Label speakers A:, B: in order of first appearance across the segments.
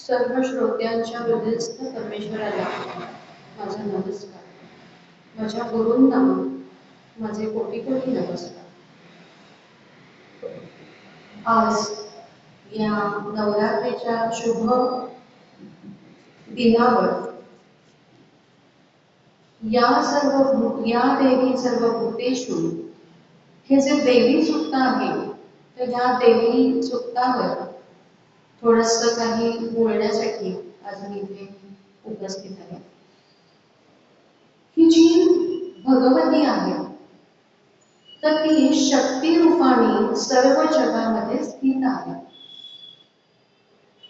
A: सर्व श्रोत्यांच्या हृदयस्थ परमेश्वराला माझा नमस्कार. माझ्या गुरूंना माझे कोटी कोटी नमस्कार. आज या नवरात्रीच्या शुभ दिनावर या देवी सर्व भूतेषु हे जे देवी सूक्त आहे, तर या देवी सूक्तावर थोडंसं काही बोलण्यासाठी आज मी इथे उपस्थित आहे. ही जी भगवती आहे, तर ती शक्ती रूपाने सर्व जगामध्ये स्थित आहे.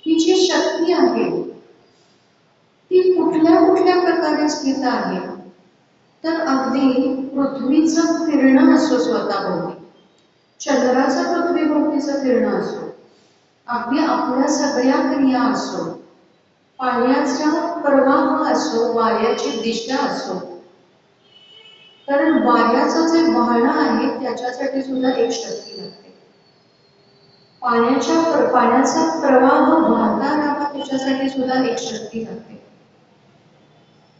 A: ही जी शक्ती आहे ती कुठल्या कुठल्या प्रकारे स्थित आहे, तर अगदी पृथ्वीचं फिरणं असो, स्वतःभोवती चंद्राचं पृथ्वीभोवतीचं फिरणं असो, अगदी आपल्या सगळ्या क्रिया असो, पाण्याचा प्रवाह असो, वाऱ्याची दिशा असो. कारण वाऱ्याचं जे वाहन आहे त्याच्यासाठी सुद्धा एक शक्ती लागते. पाण्याचा प्रवाह वाहता राहावा त्याच्यासाठी सुद्धा एक शक्ती लागते.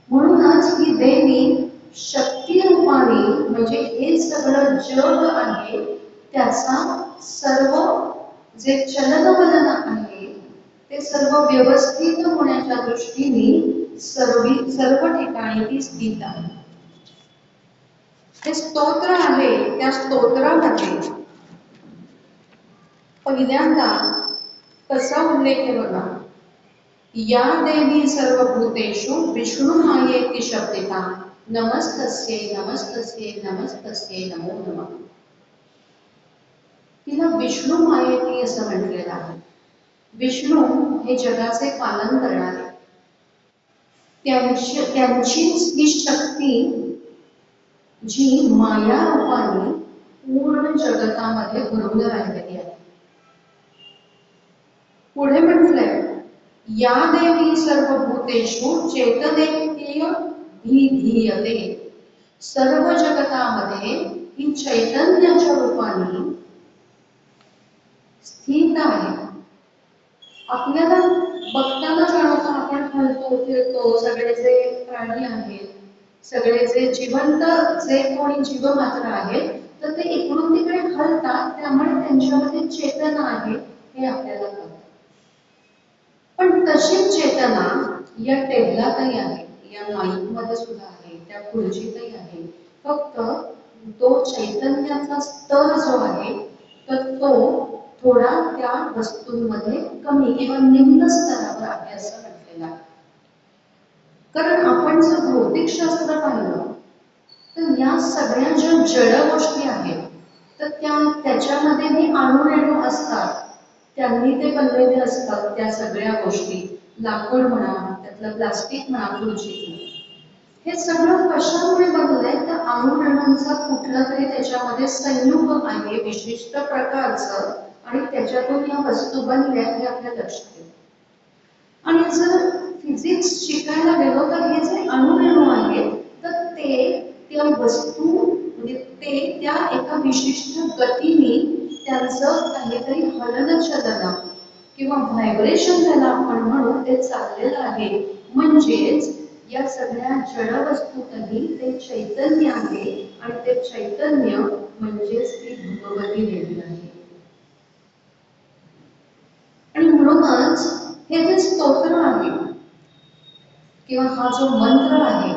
A: म्हणूनच ही देवी शक्ती रूपाने, म्हणजे हे सगळं जग आहे त्याचा सर्व जे चलनवलन आहे ते सर्व व्यवस्थित होण्याच्या दृष्टीने सर्व ठिकाणी ती स्थित आहे. हे स्तोत्र आहे, त्या स्तोत्रामध्ये पहिल्यांदा कसा उल्लेख आहे बघा. या देवी सर्वभूतेषु विष्णु मायेति शब्दिता नमस्तस्यै नमस्तस्यै नमस्तस्यै नमो नमः. तिला विष्णु मायेति असं म्हटलेलं आहे. विष्णू हे जगाचे पालन करणारे, त्यांचीच ही शक्ती जी माया रूपाने पूर्ण जगतामध्ये भरून राहिलेली आहे. पुढे म्हटलंय या देवी सर्वभूतेषु चैतन्येन धीयते. सर्व जगतामध्ये ही चैतन्याच्या रूपाने स्थित आहे. आपल्याला बघताना जाणवतं, आपण हलतो फिरतो, सगळे जे प्राणी आहेत, सगळे जे जिवंत जे कोणी जीवमात्र आहेत, तर ते इकडून तिकडे हलतात, त्यामुळे त्यांच्यामध्ये चेतना आहे हे आपल्याला कळतं. पण तशीच चेतना या टेबलातही आहे, या माईकमध्ये सुद्धा आहे, त्या खुर्चीतही आहे. फक्त तो चैतन्याचा स्तर जो आहे तर तो थोडा त्या वस्तूंमध्ये कमी किंवा निम्न स्तरावर आहे असं म्हटलेलं आहे. कारण आपण जर भौतिकशास्त्र पाहिलं तर या सगळ्या ज्या जड गोष्टी आहेत तर त्याच्यामध्ये हे अणुरेणू असतात, त्यांनी ते बनलेले असतात. त्या सगळ्या गोष्टी, लाकूड म्हणा, त्यातलं प्लास्टिक म्हणा, खुर्ची, हे सगळं कशामुळे बनलंय तर अणुरेणूंचा कुठला तरी त्याच्यामध्ये संयुग आहे विशिष्ट प्रकारचं, आणि त्याच्यातून या वस्तू बनल्या हे आपल्या लक्षात येतं. आणि जर फिजिक्स शिकायला गेलो तर हे जे अणुरेणू आहेत तर ते त्या वस्तू, म्हणजे ते त्या एका विशिष्ट गतीने त्यांचं काहीतरी हलनचलन किंवा व्हायब्रेशन ज्याला आपण म्हणू ते चाललेलं आहे. म्हणजेच या सगळ्या जड वस्तूतही ते चैतन्य आहे, आणि ते चैतन्य म्हणजेच ती भगवती देवी आहे. आणि म्हणूनच हे जे स्तोत्र आहे किंवा हा जो मंत्र आहे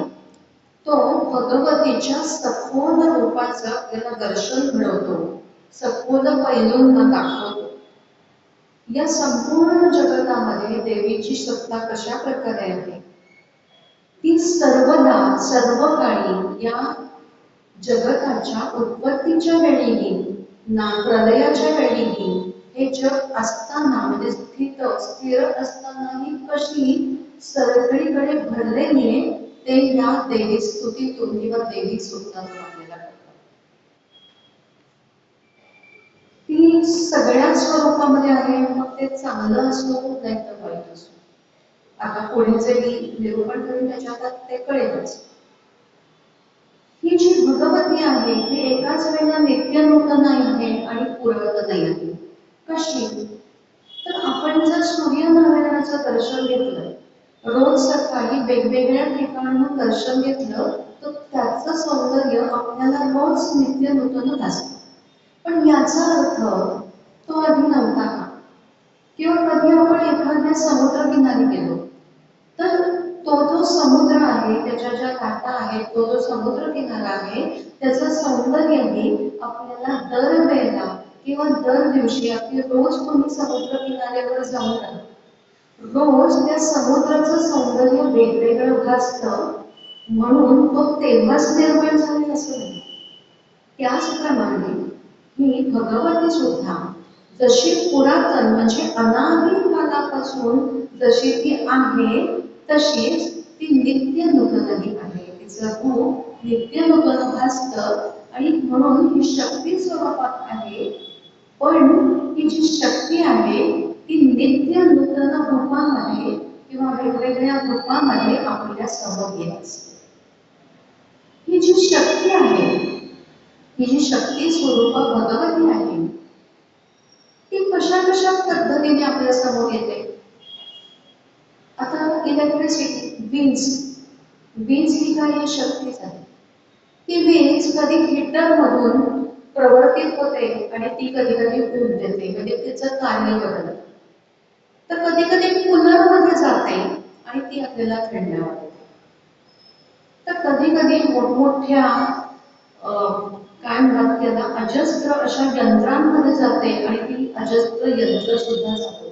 A: तो भगवतीच्या सखोल रूपाचं आपल्याला दर्शन घडवतो, सखोल पैलूंना दाखवतो. या संपूर्ण जगतामध्ये देवीची सत्ता कशा प्रकारे आहे, ती सर्वदा सर्व काळी या जगताच्या उत्पत्तीच्या वेळीही ना प्रलयाच्या वेळीही हे जग असताना, म्हणजे स्थिर असतानाही कशी सगळीकडे भरलेली आहे ते या देवी स्तुतीतून किंवा देवी सूक्तातून आपल्याला कळतं. ती सगळ्या स्वरूपामध्ये आहे, मग ते चांगलं असो नाही तर वाईट असो. आता पुढे जे मी निरूपण करेन त्याच्यात ते कळेलच. ही जी भगवती आहे ती एकाच वेळेला नित्य नूतन आहे आणि पुरातन आहे. कशी तर आपण जर सूर्य नित्यनारायणाचं दर्शन घेतलं, रोज सकाळी वेगवेगळ्या ठिकाणाहून दर्शन घेतलं, तर त्याचं सौंदर्य आपल्याला रोज नित्य नूतन भासतं. पण याचा अर्थ तो आधी नव्हता का? किंवा कधी आपण एखाद्या समुद्र किनारी गेलो, तर तो जो समुद्र आहे, त्याच्या ज्या लाटा आहेत, तो जो समुद्र किनारा आहे, त्याचं सौंदर्यही आपल्याला दरवेळेला किंवा दर दिवशी, आपली रोज तुम्ही समुद्र किनाऱ्यावर जाऊन राहा, रोज त्या समुद्राचं सौंदर्य वेगवेगळं भासतं, म्हणून तो तेव्हाच निर्माण झाले असं नाही. त्याचप्रमाणे ही भगवती सुद्धा जशी पुरातन म्हणजे अनादी कालापासून जशी ती आहे, तशीच ती नित्य नूतनही आहे. तिचं रूप नित्य नूतन भासतं आणि म्हणून ही शक्ती स्वरूपात आहे. पण ही जी शक्ती आहे ती नित्य नूतन रूपामध्ये किंवा वेगवेगळ्या रूपामध्ये आपल्या समोर येत असते. ही जी शक्ती आहे, ही जी शक्ती स्वरूप भगवती आहे, ती कशा कशा पद्धतीने आपल्या समोर येते. आता इलेक्ट्रिसिटी, वीज ही काही शक्तीच आहे. ती वीज कधी हीटर मधून प्रवर्तित होते आणि ती कधी कधी ऊब देते, म्हणजे तिचं कार्य बदलतं. तर कधी कधी कूलर मध्ये जाते आणि ती आपल्याला थंडावा देते. तर कधी कधी मोठमोठ्या काय म्हणतात त्याला, अजस्त्र अशा यंत्रांमध्ये जाते आणि ती अजस्त्र यंत्र सुद्धा चालवते.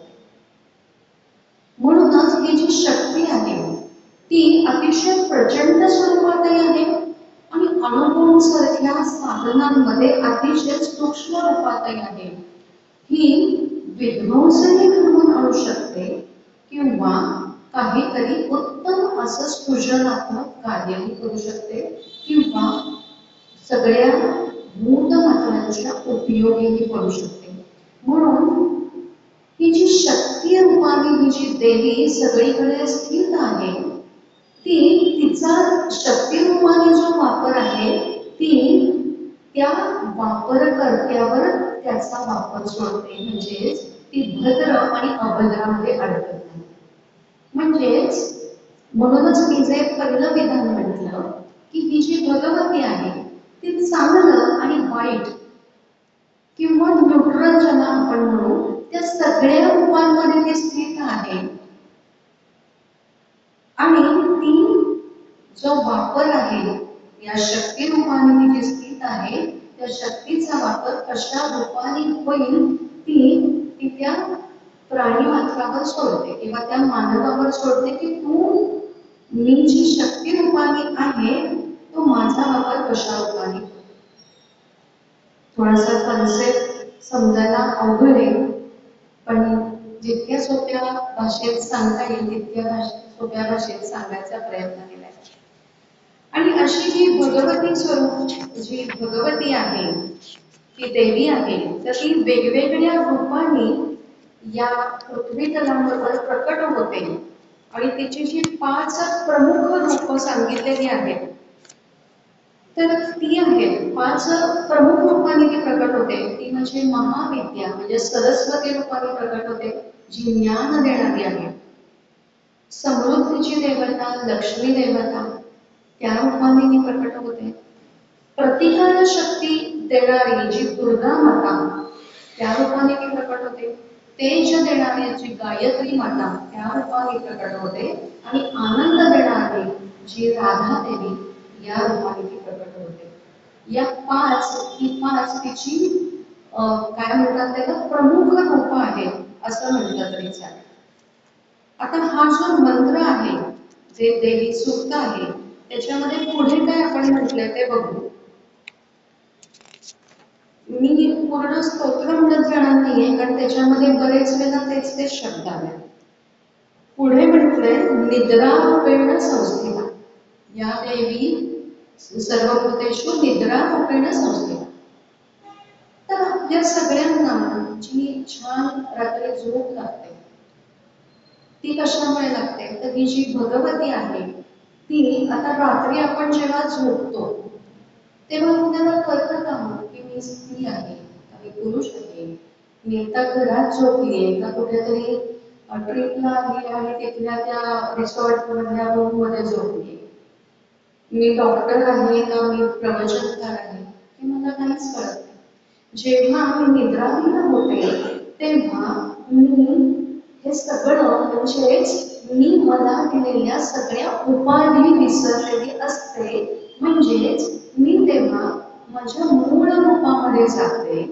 A: म्हणूनच ही जी शक्ती आहे ती अतिशय प्रचंड स्वरूपातही आहे आणि अणुबॉम्बसारख्या साधनांमध्ये अतिशय सूक्ष्म रूपातही आहे. ही विध्वंसही घडवून आणू शकते किंवा काहीतरी उत्तम असं सृजनात्मक कार्यही करू शकते किंवा सगळ्या भूतमात्रांच्या उपयोगीही पडू शकते. म्हणून ही जी शक्ती रूपाने ही जी देवी सगळीकडे स्थित आहे, ती तिचा शक्ती रूपाने जो वापर आहे, ती त्या वापरकर्त्यावर त्याचा वापर सोडते. म्हणजेच ती भद्र आणि अभद्रामध्ये अडकत नाही. म्हणजेच म्हणूनच मी जे पहिलं विधान म्हटलं की ही जी भगवती आहे ती चांगलं आणि वाईट किंवा न्यूट्रल ज्याला आपण म्हणू, त्या सगळ्या रूपांमध्ये ती स्थित आहे. आणि ती जो वापर आहे या शक्ती रूपाने ती जी स्थित आहे, त्या शक्तीचा वापर कशा रूपाने होईल ती त्या प्राणी मात्रावर सोडते किंवा त्या मानवावर सोडते की तू, मी जी शक्ती रूपाने आहे तो माझा वापर कशा रूपाने. थोडासा कन्सेप्ट समजायला अवघड आहे, पण जितक्या सोप्या भाषेत सांगता येईल तितक्या सोप्या भाषेत सांगायचा प्रयत्न केला. आणि अशी ही भगवती स्वरूप जी भगवती आहे, ती देवी आहे, तर ती वेगवेगळ्या रूपाने या पृथ्वी तलावर प्रकट होते. आणि तिची जी 5 प्रमुख रूप सांगितलेली आहेत, तर ती आहेत 5 प्रमुख रूपाने ती प्रकट होते. ती म्हणजे महाविद्या म्हणजे सरस्वती रूपाने प्रकट होते, जी ज्ञान देणारी आहे. समृद्धीची देवता लक्ष्मी देवता, त्या रूपाने ती प्रकट होते. प्रतिकार शक्ती देणारी जी दुर्गा माता, त्या रूपाने ती प्रकट होते. तेज देणारी जी गायत्री माता, त्या रूपाने प्रकट होते. आणि आनंद देणारी जी राधा देवी, या रूपाने ती प्रकट होते. या 5 तिची काय म्हणतात त्याला प्रमुख रूप आहे असं म्हटलं तरी चालेल. आता हा जो मंत्र आहे, जे देवी सूक्त आहे, त्याच्यामध्ये पुढे काय आपण म्हटलंय ते बघू. मी पूर्ण स्तोत्र म्हणत जाणार नाहीये, कारण त्याच्यामध्ये बरेच वेळा तेच शब्द आहेत. पुढे म्हटलंय निद्रारूपेण संस्थिता, या देवी सर्वभूतेषु निद्रारूपेण संस्थिता. तर आपल्या सगळ्यांना जी छान रात्री झोप लागते, ती कशामुळे लागते, तर ही जी भगवती आहे ती आता रात्री आपण जेव्हा झोपतो तेव्हा आपल्याला कळतं का की मी स्त्री आहे का मी पुरुष आहे, मी आता घरात झोपलीये का कुठेतरी ट्रिपला आली आणि तिथल्या त्या रिसॉर्ट मधल्या रूम मध्ये झोपली. मी डॉक्टर आहे का मी प्रवचनकार आहे हे मला काहीच कळत नाही. जेव्हा मी निद्राधीन होते तेव्हा मी हे सगळं म्हणजेच मी मला दिलेल्या सगळ्या उपाधी विसरलेली असते. म्हणजेच मी तेव्हा माझ्या मूळ रूपामध्ये जाते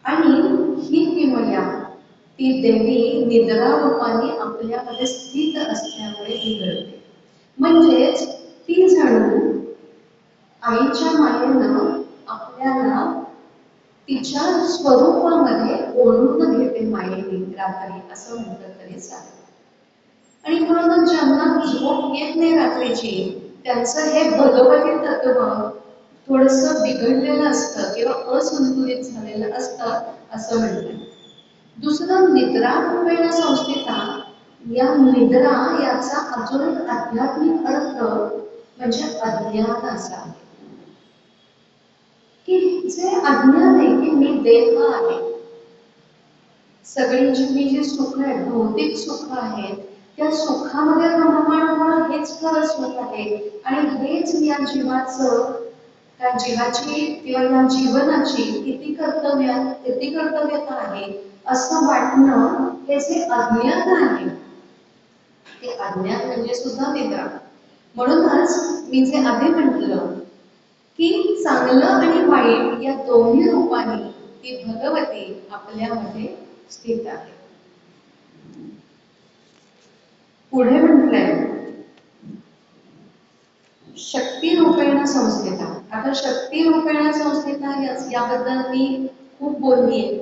A: आणि ही किमया ती देवी निद्रा रूपाने आपल्यामध्ये स्थित असल्यामुळे घडते. म्हणजेच ती जणू आईच्या मायेनं आपल्याला तिच्या स्वरूपामध्ये ओढून घेते मायेने रात्री, असं म्हटलं तरी चालेल. आणि म्हणूनच ज्यांना झोप येत नाही रात्रीची त्यांचं हे भगवती तत्व थोडंसं बिघडलेलं असतं किंवा असंतुलित झालेलं असतं असं म्हणतात. दुसरं निद्रा रूपेण संस्थिता, या निद्रा याचा अजून एक आध्यात्मिक अर्थ म्हणजे अज्ञान असा आहे की जे अज्ञान आहे की मी देह आहे, सगळी जी सुख आहेत भौतिक सुख आहेत त्या सुखामध्ये रममाण होणं हेच खरं सुख आहे आणि हेच या जीवाचं, त्या जीवाची किंवा या जीवनाची किती कर्तव्यता आहे असं वाटणं हे जे अज्ञान आहे ते अज्ञान म्हणजे सुद्धा निद्रा. म्हणूनच मी जे आधी म्हटलं की चांगलं आणि वाईट या दोन्ही रूपाने ती भगवती आपल्यामध्ये स्थित आहे. पुढे म्हटलंय शक्ती रूपेण संस्थिता. आता शक्ती रूपेण संस्थिता याबद्दल मी खूप बोललीये.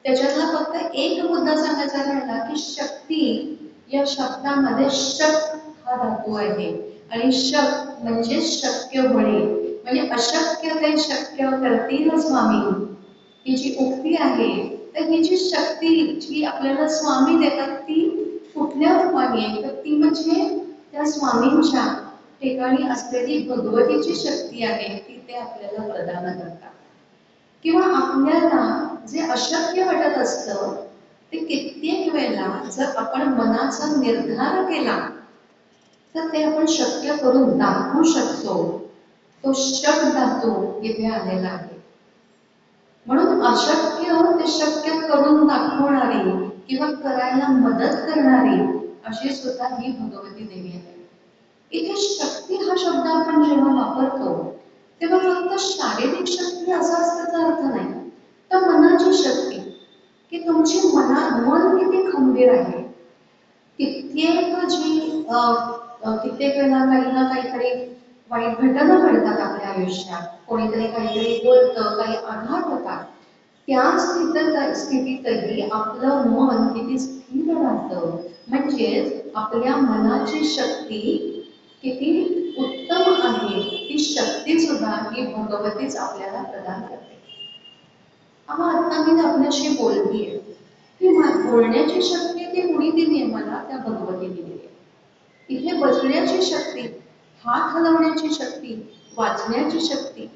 A: त्याच्यातला फक्त एक मुद्दा सांगायचा राहिला की शक्ती या शब्दामध्ये शक हा धातू आहे आणि शक म्हणजे शक्य होणे, म्हणजे अशक्य ते शक्य करतील स्वामी ही जी उक्ती आहे तर ही जी शक्ती जी आपल्याला स्वामी देतात ती कुठल्या रूपाने आहे तर ती म्हणजे त्या स्वामींच्या ठिकाणी असलेली भगवतीची शक्ती आहे ती ते आपल्याला प्रदान करतात. किंवा आपल्याला जे अशक्य वाटत असतं ते कित्येक वेळेला जर आपण मनाचा निर्धार केला तर ते आपण शक्य करून दाखवू शकतो. तो शक धातू इथे आलेला आहे. म्हणून अशक्य ते शक्य करून दाखवणारी किंवा करायला मदत करणारी अशी सुद्धा ही भगवती देवी आहे. इथे शक्ती हा शब्द आपण जेव्हा वापरतो तेव्हा फक्त शारीरिक शक्ती असा असल्याचा अर्थ नाही, तर मनाची शक्ती की तुमची मन किती खंबीर आहे. कित्येक वेळा काही ना काहीतरी वाईट घटना घडतात आपल्या आयुष्यात, कोणीतरी काहीतरी बोलतं, काही आघात होतात, त्या स्थितीतही आपलं मन किती स्थिर राहतं. म्हणजेच आपल्या मनाची शक्ती किती उत्तम आहे ती शक्ती सुद्धा ही भगवतीच आपल्याला प्रदान करते. आता मी आपल्याशी बोलतीये की बोलण्याची शक्ती ती कुणी दिली आहे मला, त्या भगवती दिली आहे. इथे बसण्याची शक्ती, हात हलवण्याची शक्ती, वाचण्याची शक्ती,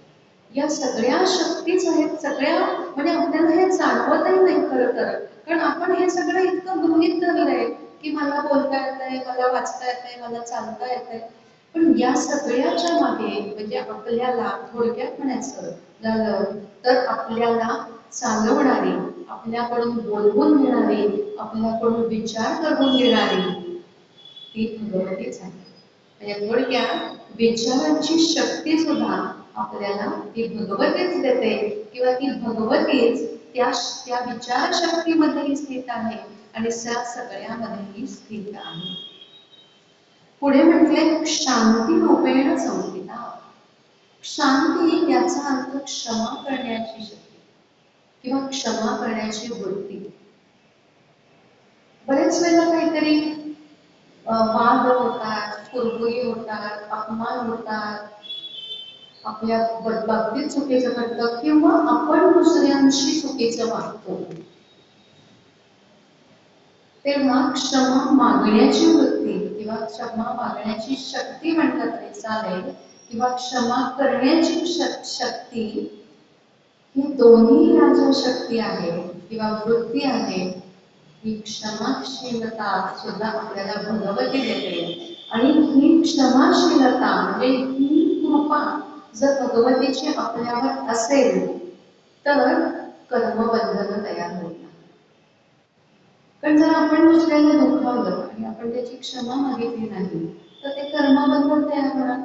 A: या सगळ्या शक्तीच आहेत. सगळ्या म्हणजे आपल्याला हे जाणवतही नाही खरं तर, कारण आपण हे सगळं इतकं गृहीत धरलंय की मला बोलता येतंय, मला वाचता येतंय, मला चालता येतंय. पण या सगळ्याच्या मागे म्हणजे आपल्याला थोडक्यात म्हणायचं झालं तर आपल्याला चालवणारी, आपल्याकडून बोलवून घेणारी, आपल्याकडून विचार करून घेणारी ती भगवतीच आहे. म्हणजे थोडक्यात विचारांची शक्ती सुद्धा आपल्याला ती भगवतीच देते किंवा ती भगवतीच त्या विचार शक्तीमध्येही स्थित आहे आणि त्या सगळ्यामध्येही स्थित आहे. पुढे म्हटले शांती रूपेण संस्थिता. शांती याचा अर्थ क्षमा करण्याची शक्ती किंवा क्षमा करण्याची वृत्ती. बरेच वेळेला काहीतरी वाद होतात, कुरबुरी होतात, अपमान होतात, आपल्या बाबतीत चुकीचं घडतं किंवा आपण दुसऱ्यांशी चुकीचं वागतो, तेव्हा क्षमा मागण्याची वृत्ती किंवा क्षमा मागण्याची शक्ती म्हटलं तरी चालेल किंवा क्षमा करण्याची शक्ती, ही दोन्ही या ज्या शक्ती आहे किंवा वृत्ती आहे ही क्षमाशीलता सुद्धा आपल्याला भगवती देते. आणि ही क्षमाशीलता म्हणजे ही कृपा जर भगवतीची आपल्यावर असेल तर कर्मबंधन तयार होत नाही. पण जर आपण दुसऱ्याला दुखावलं आणि आपण त्याची क्षमा मागितली नाही तर ते कर्मबंधन तयार होणार.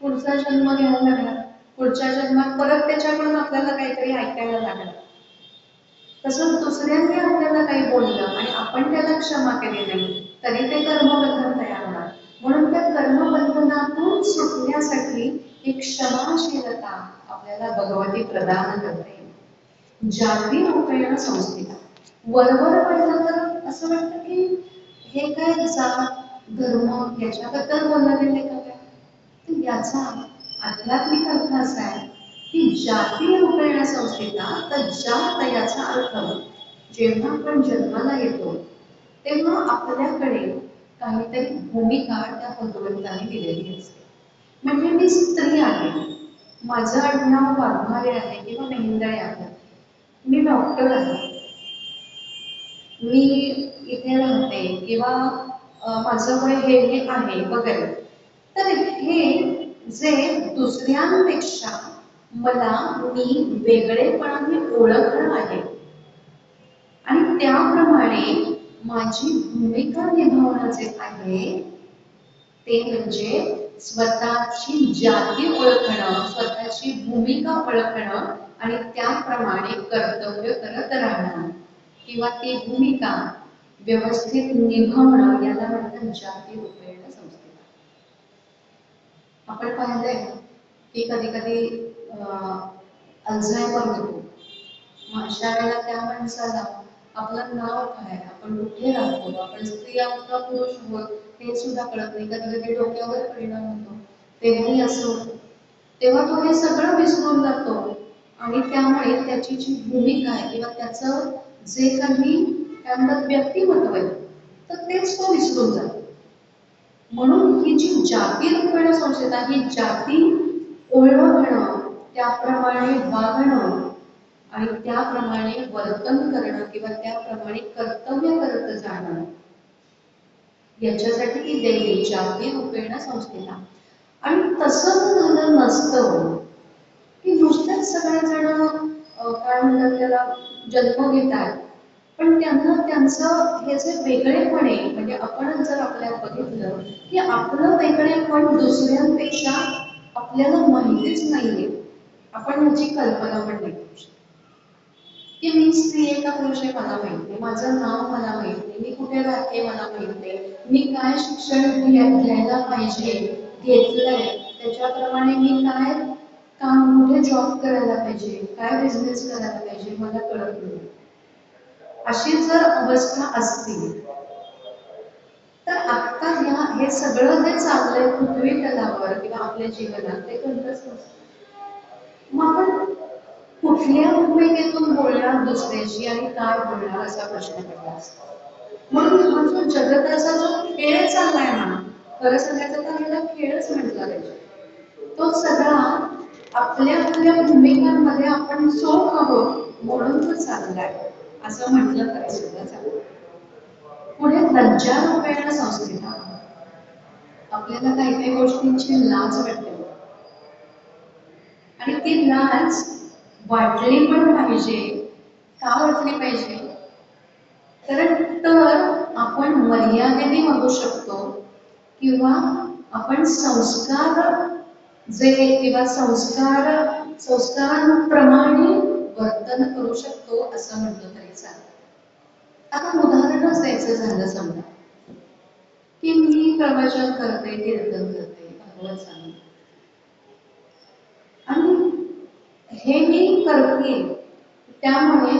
A: पुढचा जन्म घ्यायला लागणार. पुढच्या जन्मात परत त्याच्याकडून आपल्याला काहीतरी ऐकायला लागणार. तसंच दुसऱ्यांनी आपल्याला काही बोललं आणि आपण त्याला क्षमा केली नाही तरी ते कर्मबंधन तयार होणार. म्हणून त्या कर्मबंधनातून सुटण्यासाठी ही क्षमाशीलता आपल्याला भगवती प्रदान करते. जाती रूपेण संस्थिता. वरवर पाहिलं तर असं वाटतं की हे काय जात धर्म याच्याबद्दल बोललं गेले का काय. तर याचा आध्यात्मिक अर्थ असा आहे की जाती रूपेण संस्थिता. तर जात याचा अर्थ जेव्हा आपण जन्माला येतो तेव्हा आपल्याकडे काहीतरी भूमिका त्या भगवंताने दिलेली असते. म्हणजे मी स्त्री आहे, माझं आडनाव वाघमारे आहे किंवा मेहेंदळे आहे, मी डॉक्टर आहे, मी इथे राहते किंवा माझं वय हे आहे वगैरे. तर हे जे दुसऱ्यांपेक्षा मला मी वेगळेपणाने ओळखणं आहे आणि त्याप्रमाणे माझी भूमिका निभावणं जे आहे ते म्हणजे स्वतःची जाती ओळखणं, स्वतःची भूमिका ओळखणं आणि त्याप्रमाणे कर्तव्य करत राहणं किंवा ती भूमिका व्यवस्थित निभावणं याला म्हणतात जाती रूपेण संस्थिता. आपण पाहिलंय की कधी कधी अल्झायमर होतो. मग अशा वेळेला त्या माणसाला आपलं नाव काय, आपण कुठे राहतो, आपण स्त्री आहोत का पुरुष आहोत हे सुद्धा कळत नाही. कधी कधी डोक्यावर परिणाम होतो. तेव्हाही असं होतं. तेव्हा तो हे सगळं विसरून जातो आणि त्यामुळे त्याची जी भूमिका आहे किंवा त्याचं जे काही काय म्हणतात व्यक्तिमत्व आहे तर तेच तो विसरून जातो. म्हणून ही जी जाती रूपेण संस्थिता, ही जाती ओळखणं, त्याप्रमाणे वागणं आणि त्याप्रमाणे वर्तन करणं किंवा त्याप्रमाणे कर्तव्य करत जाणं याच्यासाठी ती देवी जाती रूपेण संस्थिता. आणि तसं झालं नसतं की नुसतेच सगळेजण काय म्हणतात त्याला जन्म घेतात पण त्यांना त्यांचं हे जे वेगळेपण आहे म्हणजे आपण जर आपल्याला बघितलं की आपलं वेगळेपण दुसऱ्यांपेक्षा आपल्याला माहितीच नाहीये. आपण ह्याची कल्पना पण नाही करू शकत की मी स्त्री आहे का पुरुष आहे मला माहित नाही, माझं नाव मला माहित नाही, मी कुठे राहते मला माहित नाही, मी काय शिक्षण घ्यायला पाहिजे घेतलंय त्याच्याप्रमाणे मी काय काम कुठे जॉब करायला पाहिजे, काय बिझनेस करायला पाहिजे मला कळत नाही. अशी जर अवस्था असती तर आता हे सगळं जे चाललंय पृथ्वी तलावर किंवा आपल्या जीवनात ते घडलंच नसतं. मग आपण कुठल्या भूमिकेतून बोलणार दुसऱ्याशी आणि काय बोलणार असा प्रश्न पडला असता. म्हणून हा जो जगताचा जो खेळ चाललाय ना, खरं सांगायचं तर याला खेळच म्हटला पाहिजे. तो सगळा आपल्या आपल्या भूमिकांमध्ये आपण चोख आहोत म्हणून तो चाललाय असं म्हटलं तरी सुद्धा चालेल. पुढे लज्जा रूपेण संस्थिता. आपल्याला काही काही गोष्टींची लाज वाटते आणि ती लाज वाटली पण पाहिजे. का वाटली पाहिजे? तर आपण मर्यादेने वागू शकतो किंवा आपण संस्कार जे किंवा संस्कारांप्रमाणे वर्तन करू शकतो असं म्हटलं तरी चालेल. आता उदाहरणच द्यायचं झालं समजा की मी प्रवचन करते, कीर्तन करते, भागवत सांगते आणि हे मी करते त्यामुळे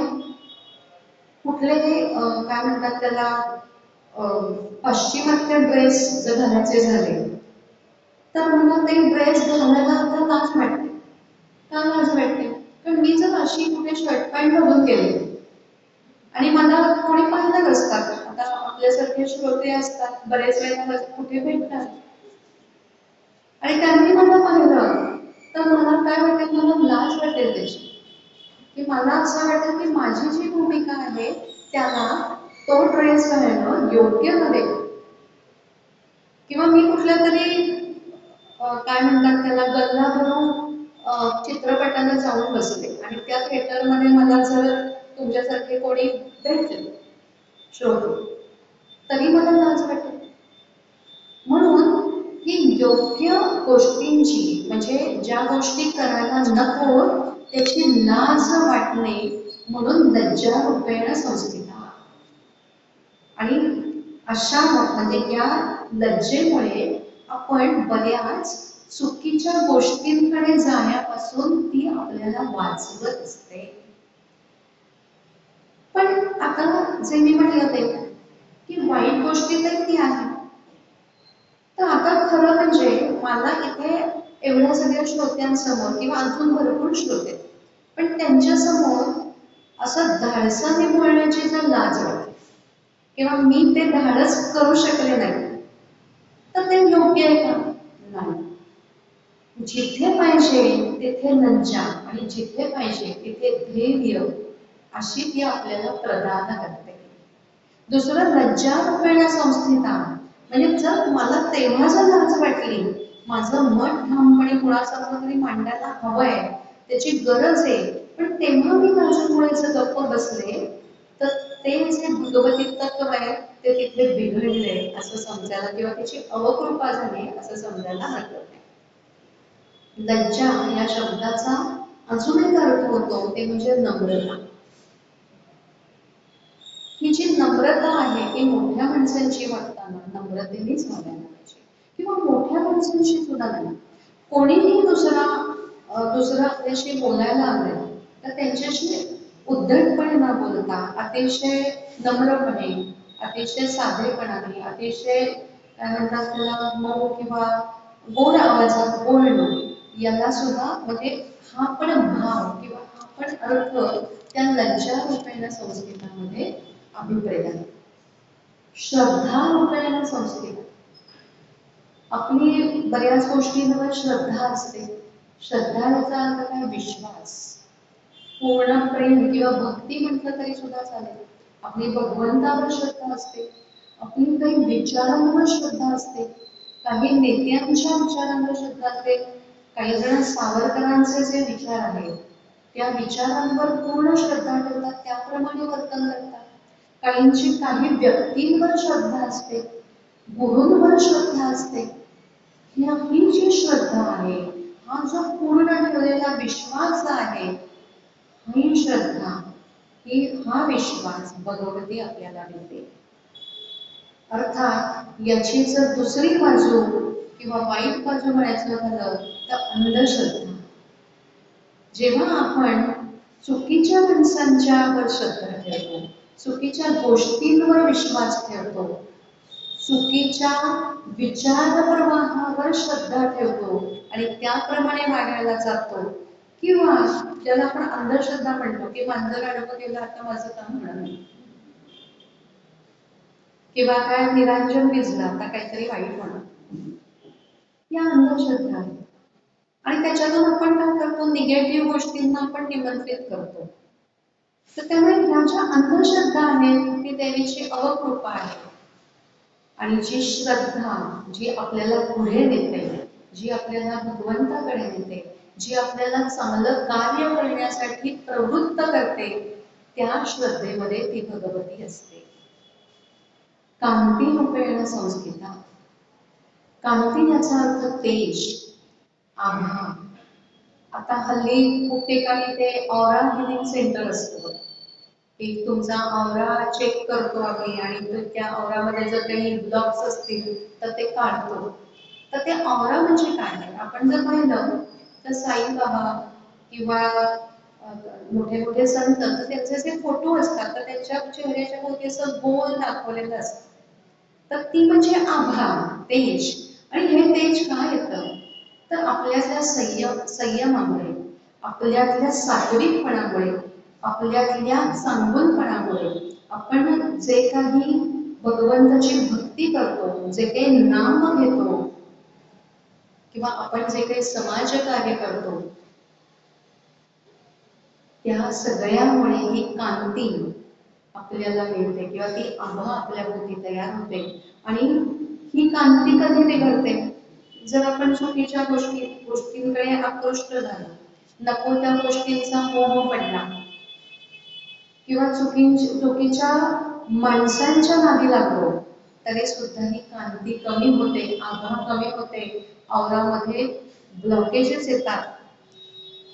A: कुठले काय म्हणतात त्याला पाश्चिमात्य ड्रेस जर घालायचे झाले तर मला ते ड्रेस घालायला आता लाज वाटते. का लाज वाटते? कारण मी जर अशी कुठे शर्ट पॅन्ट घालून गेले आणि मला कोणी पाहिलं नसतात, आता आपल्यासारखे श्रोते असतात बरेच वेळेला कुठे भेटतात आणि त्यांनी मला पाहिलं तर मला काय वाटेल, मला लाज वाटेल त्याची की मला असं वाटेल की माझी जी भूमिका आहे त्याला तो ड्रेस घालणं योग्य नव्हे. किंवा मी कुठल्या तरी काय म्हणतात त्याला गल्ला भरून चित्रपटाला जाऊन बसले आणि त्या थिएटरमध्ये मला जर तुमच्यासारखे कोणी भेटले श्रोते, तरी मला लाज वाटेल. म्हणून ही योग्य गोष्टींची, म्हणजे ज्या गोष्टी करायला नको त्याची लाज वाटणे, म्हणून लज्जा रूपेण संस्थिता. आणि अशा म्हणजे या लज्जेमुळे आपण बऱ्याच चुकीच्या गोष्टींकडे जाण्यापासून ती आपल्याला वाचवत असते. पण आता जे मी म्हटलं ते की वाईट गोष्टी तर ती आहे. तर आता खरं म्हणजे मला इथे एवढ्या सगळ्या श्रोत्यांसमोर किंवा अजून भरपूर श्रोते, पण त्यांच्यासमोर असं धाडसाने बोलण्याची जर लाज वाटते किंवा मी ते धाडस करू शकले नाही, तर ते योग्य आहे का? नाही. जिथे पाहिजे तिथे लज्जा आणि जिथे पाहिजे तिथे धैर्य अशी ती आपल्याला प्रदान करते. दुसरं लज्जा रूपेण संस्थिता, म्हणजे जर मला तेव्हा जर लाज वाटली, माझं मत ठामपणे कुणासमोर तरी मांडायला हवंय, त्याची गरज आहे, पण तेव्हा मी माझ्यामुळे जर गप्प बसले, तर ते जे भगवती तत्व आहे ते तिथे बिघडले असं समजायला किंवा त्याची अवकृपा झाली असं समजायला हरकत नाही. लज्जा या शब्दाचा अजून एक अर्थ होतो, ते म्हणजे नम्रता. ही जी नम्रता आहे ती मोठ्या माणसांची वागताना नम्रतेनेच वागायला पाहिजे, किंवा मोठ्या माणसांशी सुद्धा नाही. कोणीही दुसरा आपल्याशी बोलायला आले तर त्यांच्याशी उद्धटपणे न बोलता अतिशय नम्रपणे, अतिशय साधेपणाने, अतिशय काय म्हणतात त्याला मऊ किंवा गोड आवाजात बोलणं, याला सुद्धा म्हणजे हा पण भाव किंवा हा पण अर्थ त्या लज्जा रूपेण संस्कृतामध्ये अभिप्रेत आहे. श्रद्धा रूपेण संस्कृत, आपली बऱ्याच गोष्टींवर श्रद्धा असते. श्रद्धा याचा अर्थ काय? विश्वास, पूर्ण प्रेम किंवा भक्ती म्हटलं तरी सुद्धा चालेल. आपली भगवंतावर श्रद्धा असते, आपली काही विचारांवर श्रद्धा असते, काही नेत्यांच्या विचारांवर श्रद्धा असते. काही जण सावरकरांचे जे विचार आहेत त्या विचारांवर पूर्ण श्रद्धा ठेवतात, त्याप्रमाणे वर्तन करतात. काहींची काही व्यक्तींवर श्रद्धा असते, गुरूंवर श्रद्धा असते. ही जी श्रद्धा आहे, हा जो पूर्ण ठेवलेला विश्वास आहे, ही श्रद्धा, हा विश्वास भगवती आपल्याला देते. अर्थात याची जर दुसरी बाजू किंवा वाईट बाजू म्हणायचं झालं तर अंधश्रद्धा. जेव्हा आपण चुकीच्या माणसांच्यावर श्रद्धा ठेवतो, चुकीच्या गोष्टींवर विश्वास ठेवतो, चुकीच्या विचार प्रवाहावर श्रद्धा ठेवतो आणि त्याप्रमाणे वागायला जातो, किंवा ज्याला आपण अंधश्रद्धा म्हणतो की मांजर अडकं गेलं आता माझं काम होणार नाही, किंवा काय निरांजन भिजला आता काहीतरी वाईट होणार, या अंधश्रद्धा आहे. आणि त्याच्यातून आपण काय करतो? निगेटिव्ह गोष्टींना आपण निमंत्रित करतो. तर त्यामुळे ह्या ज्या अंधश्रद्धा आहेत ती देवीची अवकृपा आहे. आणि जी श्रद्धा जी आपल्याला पुढे नेते, जी आपल्याला भगवंताकडे नेते, जी आपल्याला चांगलं कार्य करण्यासाठी प्रवृत्त करते, त्या श्रद्धेमध्ये ती भगवती असते. कांती रूपेण संस्कृता. कांती याचा अर्थ तेज, आभा. आता हल्ली खूप ठिकाणी ते ऑरा हिलिंग सेंटर असतं, की तुमचा ऑरा चेक करतो आम्ही आणि त्या ऑरामध्ये जर काही ब्लॉक्स असतील तर ते काढतो. तर ते ऑरा म्हणजे काय आहे? आपण जर पाहिलं तर साईबाबा किंवा मोठे मोठे संत, तर त्यांचे जे फोटो असतात तर त्यांच्या चेहऱ्याच्या भोवती असं गोल दाखवलेलं असतं. तर ती म्हणजे आभा, तेज. आणि हे तेज काय येतं? तर आपल्यातल्या संयमामुळे, आपल्यातल्या सात्विकपणामुळे, आपल्यातल्या चांगुलपणामुळे, आपण जे काही भगवंताची भक्ती करतो, जे काही नाम घेतो, किंवा आपण जे काही समाज कार्य करतो, त्या सगळ्यामुळे ही कांती आपल्याला मिळते किंवा ती आभा आपल्या भोवती तयार होते. आणि ही कांती कधी बिघडते? जर आपण चुकीच्या गोष्टींकडे आकृष्ट झालो, नको त्या गोष्टींचा मोह पडला किंवा चुकीच्या माणसांच्या नादी लागलो, तरी सुद्धा ही कांती कमी होते, आभा कमी होते, औरामध्ये ब्लॉकेजेस येतात.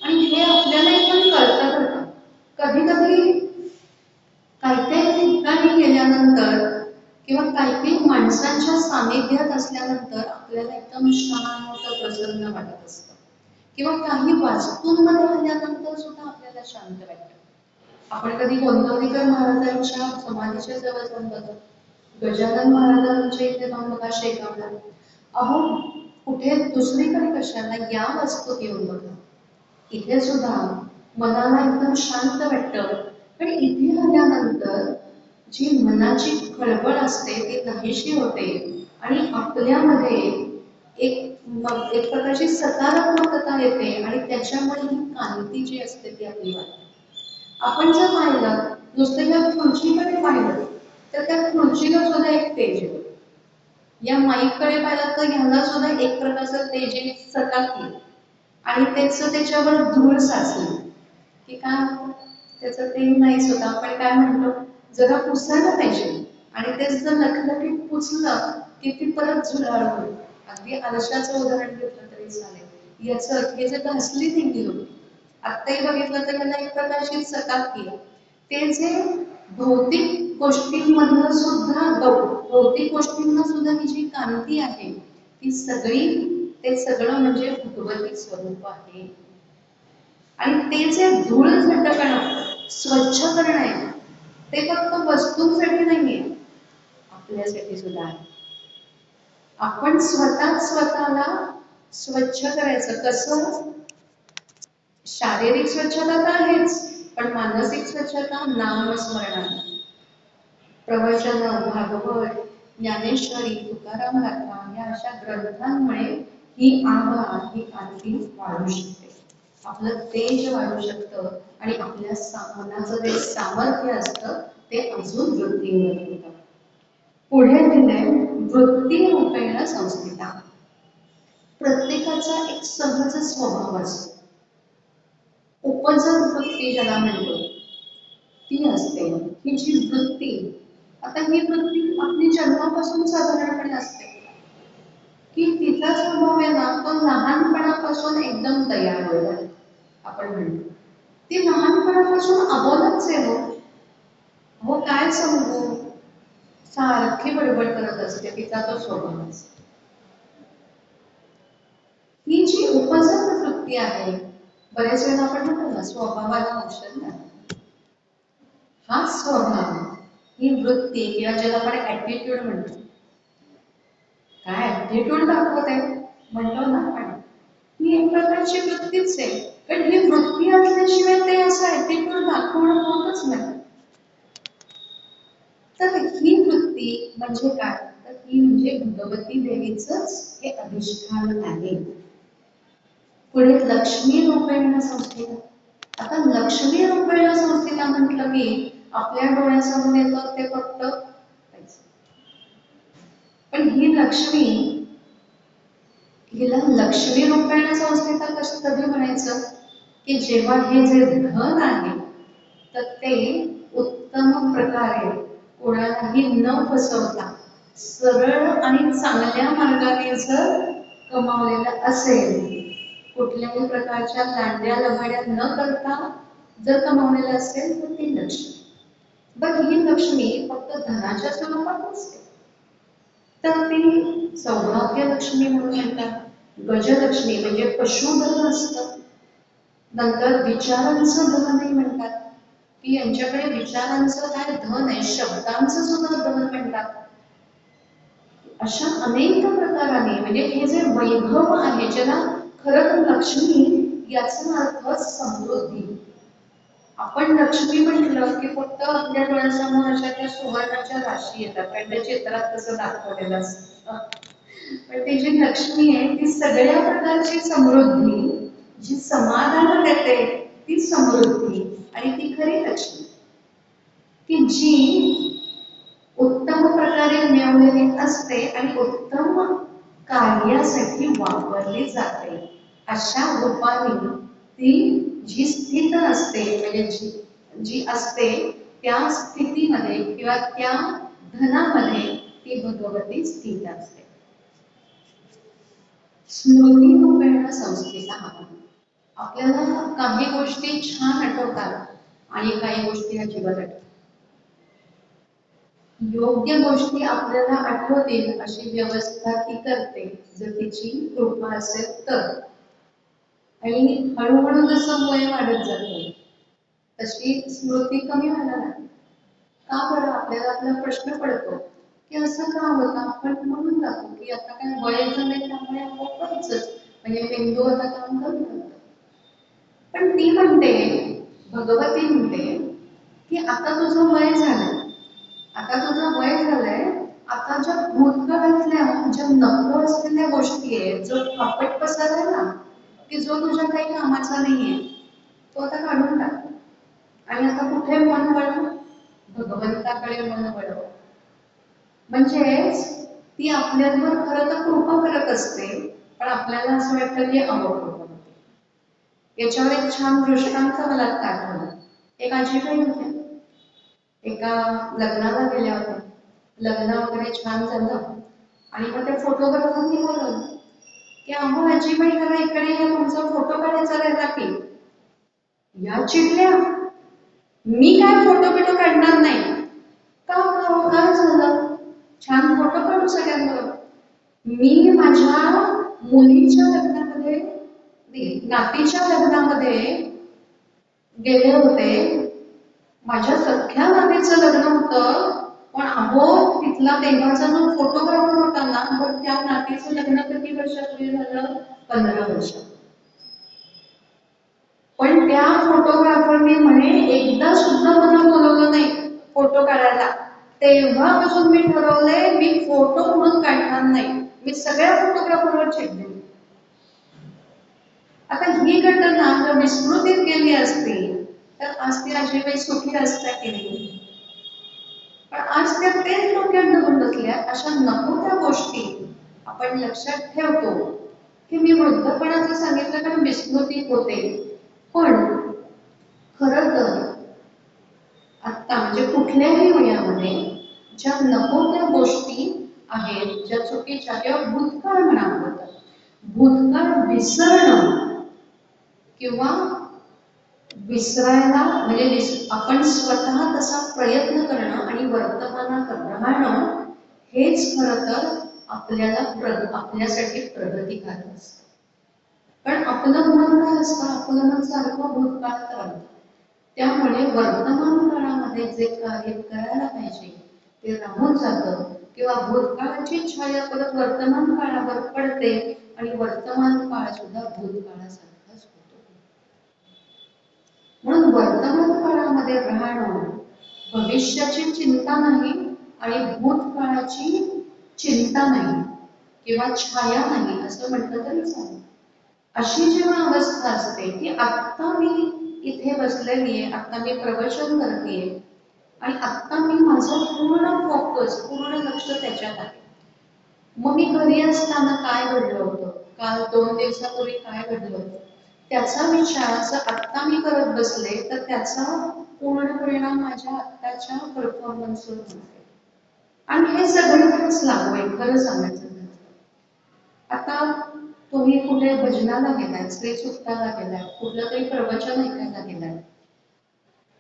A: आणि हे आपल्याला पण कळतं बरं का. कधी कधी काही ठिकाणी गेल्यानंतर किंवा काही माणसांच्या सानिध्यात असल्यानंतर आपल्याला एकदम शांत प्रसन्न वाटत असतं, किंवा काही वास्तूंमध्ये आल्यानंतर सुद्धा आपल्याला शांत वाटतं. आपण कधी गोंदवलेकर महाराजांच्या समाधीच्या जवळ जाऊन बघा, गजानन महाराजांच्या इथे जाऊन बघा शेगावला, अहो कुठे दुसरीकडे कशाला, या वस्तूत येऊन बघा, इथे सुद्धा मनाला एकदम शांत वाटतं. पण इथे आल्यानंतर जी मनाची खळबळ असते ती नाहीशी होते आणि आपल्यामध्ये एक प्रकारची सकारात्मकता येते आणि त्याच्यामुळे ही कांती जी असते ती आपली वाटते. आपण जर पाहिलं, नुसतं या खुर्चीकडे पाहिलं तर त्या खुर्चीला सुद्धा एक तेज आहे, या माईककडे पाहिलं तर ह्याला सुद्धा एक प्रकारचं तेज आहे, चकाकी, आणि त्याच्यावर धूळ साचली की काय होतं, त्याचं तेल नाहीच होतं. आपण काय म्हणतो, जरा पुसायला पाहिजे, आणि तेच जर लखलखीत पुसलं की ती परत झुरळ होईल. अगदी आरशाचं उदाहरण घेतलं तरी चालेल. याचं हे जे घासली निघली होती, आत्ताही बघितलं तर त्याला एक प्रकारची चकाकी, ते जे भौतिक गोष्टींमधलं सुद्धा भौतिक गोष्टींना सुद्धा ही जी कांती आहे ती सगळी, ते सगळं म्हणजे भगवती स्वरूप आहे. आणि ते जे धूळ झटकणं, स्वच्छ करणं आहे, ते फक्त वस्तूंसाठी नाहीये, आपल्यासाठी सुद्धा आहे. आपण स्वतःला स्वच्छ करायचं. कसं? शारीरिक स्वच्छता तर आहेच, पण मानसिक स्वच्छता नामस्मरणाने, प्रवचन, भागवत, ज्ञानेश्वरी, तुकाराम गाथा या अशा ग्रंथांमुळे ही आभा, ही कांती वाढू शकते, आपलं तेज वाढू शकतं आणि आपल्या मनाचं जे सामर्थ्य असतं ते अजून वृद्धिंगत होतं. पुढे दिलंय वृत्ती रूपेण संस्थिता. प्रत्येकाचा एक सहज स्वभाव असतो, उपजन वृत्ती ज्याला म्हणतो ती असते. ही जी वृत्ती, आता ही वृत्ती आपली जन्मापासून साधारणपणे असते की तिचा स्वभाव आहे ना, तो लहानपणापासून एकदम तयार होईल. आपण म्हणतो ती लहानपणापासून अबोलच आहे, हो काय सांगू, सारखी बडबड करत असते, तिचा तो स्वभाव असतो. ही जी उपजन वृत्ती आहे, बरेच वेळा आपण म्हणतो ना स्वभावाला औषध नाही, हा स्वभाव, ही वृत्ती किंवा ज्याला आपण ऍटिट्यूड म्हणतो, काय ऍटिट्यूड दाखवते म्हणतो ना आपण, ही एक प्रकारची वृत्तीच आहे. पण ही वृत्ती असल्याशिवाय ते असं ऍटिट्यूड दाखवणं होतच नाही. तर ही वृत्ती म्हणजे काय, तर ही म्हणजे भगवती देवीचंच हे अधिष्ठान आहे. पुढे लक्ष्मी रूपेण संस्थिता. आता लक्ष्मी रूपेण संस्थिता म्हटलं की आपल्या डोळ्यासमोर येतं ते फक्त पैसे. पण ही लक्ष्मी, हिला लक्ष्मी रूपेण संस्थिता कसं कधी म्हणायचं की जेव्हा हे जे धन आहे तर ते उत्तम प्रकारे कोणालाही न फसवता सरळ आणि चांगल्या मार्गाने जर कमावलेलं असेल, कुठल्याही प्रकारच्या लांड्या लबाड्या न करता जर कमावलेलं असेल तर ती लक्ष्मी. बरं, ही लक्ष्मी फक्त धनाच्या स्वरूपात नसते, तर ती सौभाग्य लक्ष्मी म्हणून म्हणतात. गजलक्ष्मी म्हणजे पशुधन असतं. नंतर विचारांचं धनही म्हणतात की यांच्याकडे विचारांचं काय धन आहे, शब्दांचं सुद्धा धन म्हणतात. अशा अनेक प्रकाराने म्हणजे हे जे वैभव आहे, ज्याला खरं तर लक्ष्मी याचा अर्थ समृद्धी. आपण लक्ष्मी म्हटलं की फक्त आपल्या डोळ्यासमोर अशा त्या सुवर्णाच्या राशी येतात, कारण त्या चित्रात तसं दाखवलेलं असतं. पण ती जी लक्ष्मी आहे ती सगळ्या प्रकारची समृद्धी, जी समाधान देते ती समृद्धी, आणि ती खरी लक्ष्मी. ती जी उत्तम प्रकारे मिळवलेली असते आणि उत्तम कार्यासाठी वापरली जाते, अशा रूपाने ती जी स्थित असते, म्हणजे जी असते त्या स्थितीमध्ये किंवा त्या धनामध्ये ती भगवती स्थित असते. स्मृती रूपेण संस्थिता. आपल्याला काही गोष्टी छान आठवतात आणि काही गोष्टी अजिबात आठवतात. योग्य गोष्टी आपल्याला आठवतील अशी व्यवस्था ती करते, जर तिची कृपा असेल तर. आणि हळूहळू जसं वय वाढत जाते तशी स्मृती कमी व्हायला लागते. का बरं? आपल्याला आपला प्रश्न पडतो की असं का होतं. आपण म्हणून जातो की आता काय वय झालंय त्यामुळे आपोआपच, म्हणजे मेंदू आता काम करू लागतो. पण ती म्हणते, भगवती म्हणते की आता तुझं वय झालंय, आता तुझं वय झालंय, आता ज्या भूतकाळातल्या ज्या नको असलेल्या गोष्टी आहेत, जो फापट पसार आहे ना, की जो तुझ्या काही कामाचा नाहीये, तो आता काढून टाक. आणि आता कुठे मन वळव? भगवंताकडे मन वळव. म्हणजेच ती आपल्यावर खरं तर कृपा करत असते, पण आपल्याला असं वाटतं की अवकृपा होते. याच्यावर एक छान दृष्टांत मला आठवला. एक आजीबाई होत्या, एका लग्नाला गेल्या होत्या. लग्न वगैरे छान झालं आणि मग ते फोटोग्राफरनी बोलवलं की अहो आजीबाई जरा इकडे या, तुमचा फोटो काढायचा राहिला की. या चिडल्या, मी काय फोटो बिटो काढणार नाही. का काय झालं? छान फोटो काढू सगळ्यांबरोबर. मी माझ्या मुलीच्या लग्नामध्ये, नातीच्या लग्नामध्ये गेले होते. माझ्या सख्या नातीचं लग्न होतं, पण अहो तिथला तेव्हाचा जो फोटोग्राफर होता ना, मग त्या नातीचं लग्न किती वर्षापूर्वी झालं? 15 वर्ष. पण त्या फोटोग्राफरने म्हणे एकदा सुद्धा मला बोलवलं नाही फोटो काढायला. तेव्हापासून मी ठरवलंय मी फोटो म्हणून काढणार नाही. मी सगळ्या फोटोग्राफरवर चेक दिली. आता ही घटना जर विस्मृतीत गेली असती तर आज ती आजीबाई सुखी असत्या की नाही? पण आज त्या तेच डोक्यात धरून बसल्या. अशा नको त्या गोष्टी आपण लक्षात ठेवतो की मी वृद्धपणाचं सांगितलं कारण विस्मृती होते. पण खरं तर आता म्हणजे कुठल्याही वयामध्ये ज्या नको त्या गोष्टी आहेत, ज्या चुकीच्या किंवा भूतकाळ म्हणा, भूतकाळ विसरणं किंवा विसरायला म्हणजे आपण स्वतः तसा प्रयत्न करणं आणि वर्तमानात राहणं, हेच खरं तर आपल्यासाठी प्रगतिकारक असतं. कारण आपलं मन काय असतं? आपलं मन सारखं भूतकाळात राहतं. त्यामुळे वर्तमान काळामध्ये जे कार्य करायला पाहिजे ते राहून जातं किंवा भूतकाळाची छाया परत वर्तमान काळावर पडते आणि वर्तमान काळ सुद्धा भूतकाळासारखाच होतो. म्हणून वर्तमान काळामध्ये राहणं, भविष्याची चिंता नाही आणि भूतकाळाची चिंता नाही किंवा छाया नाही असं म्हटलं तरी चालेल. अशी जेव्हा अवस्था असते की आत्ता मी इथे बसलेली आहे, आता मी प्रवचन करतेय आणि आता मी माझं पूर्ण फोकस, पूर्ण लक्ष त्याच्यात आहे. मग मी घरी असताना काय घडलं होतं, काल 2 दिवसापूर्वी काय घडलं होतं, त्याचा विचार जर आत्ता मी करत बसले तर त्याचा पूर्ण परिणाम माझ्या आत्ताच्या परफॉर्मन्सवर होणार. आणि हे सगळीकडेच लागू आहे खरं सांगायचं. आता तुम्ही कुठे भजनाला गेलाय, श्रीसुक्ताला गेलाय, कुठलं तरी प्रवचन ऐकायला गेलाय